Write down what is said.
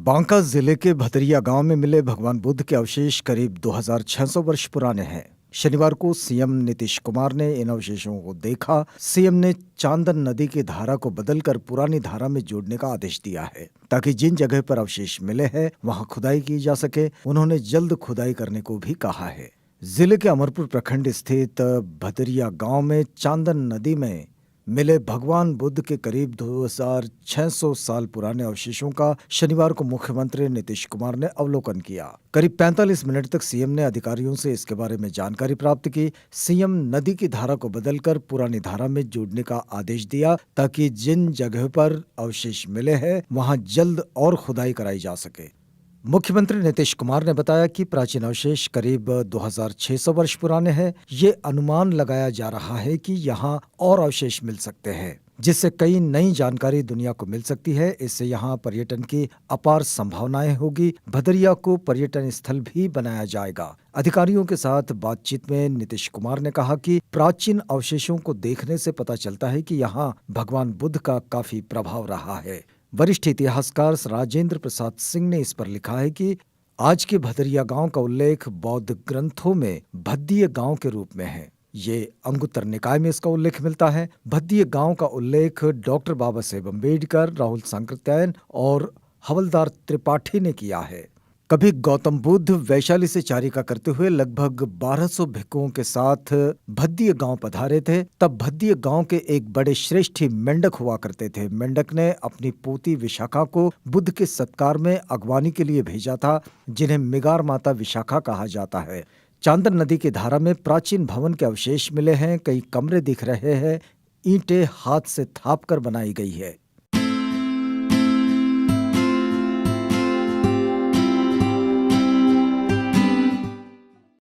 बांका जिले के भदरिया गांव में मिले भगवान बुद्ध के अवशेष करीब 2600 वर्ष पुराने हैं। शनिवार को सीएम नीतीश कुमार ने इन अवशेषों को देखा। सीएम ने चांदन नदी की धारा को बदलकर पुरानी धारा में जोड़ने का आदेश दिया है ताकि जिन जगह पर अवशेष मिले हैं वहां खुदाई की जा सके। उन्होंने जल्द खुदाई करने को भी कहा है। जिले के अमरपुर प्रखंड स्थित भदरिया गांव में चांदन नदी में मिले भगवान बुद्ध के करीब 2600 साल पुराने अवशेषों का शनिवार को मुख्यमंत्री नीतीश कुमार ने अवलोकन किया। करीब 45 मिनट तक सीएम ने अधिकारियों से इसके बारे में जानकारी प्राप्त की। सीएम नदी की धारा को बदलकर पुरानी धारा में जोड़ने का आदेश दिया ताकि जिन जगह पर अवशेष मिले हैं वहां जल्द और खुदाई कराई जा सके। मुख्यमंत्री नीतीश कुमार ने बताया कि प्राचीन अवशेष करीब 2600 वर्ष पुराने हैं। ये अनुमान लगाया जा रहा है कि यहाँ और अवशेष मिल सकते हैं, जिससे कई नई जानकारी दुनिया को मिल सकती है। इससे यहाँ पर्यटन की अपार संभावनाएं होगी। भदरिया को पर्यटन स्थल भी बनाया जाएगा। अधिकारियों के साथ बातचीत में नीतीश कुमार ने कहा कि प्राचीन अवशेषों को देखने से पता चलता है कि यहाँ भगवान बुद्ध का काफी प्रभाव रहा है। वरिष्ठ इतिहासकार राजेंद्र प्रसाद सिंह ने इस पर लिखा है कि आज के भदरिया गांव का उल्लेख बौद्ध ग्रंथों में भद्दिय गांव के रूप में है। ये अंगुत्तर निकाय में इसका उल्लेख मिलता है। भद्दिय गांव का उल्लेख डॉक्टर बाबा साहेब अम्बेडकर, राहुल सांकृत्यायन और हवलदार त्रिपाठी ने किया है। कभी गौतम बुद्ध वैशाली से चारिका करते हुए लगभग 1200 भिक्षुओं के साथ भद्दिय गांव पधारे थे। तब भद्दिय गांव के एक बड़े श्रेष्ठी मेंढक हुआ करते थे। मेंढक ने अपनी पोती विशाखा को बुद्ध के सत्कार में अगवानी के लिए भेजा था, जिन्हें मिगार माता विशाखा कहा जाता है। चांदन नदी की धारा में प्राचीन भवन के अवशेष मिले हैं। कई कमरे दिख रहे हैं। ईंटें हाथ से थाप कर बनाई गई है।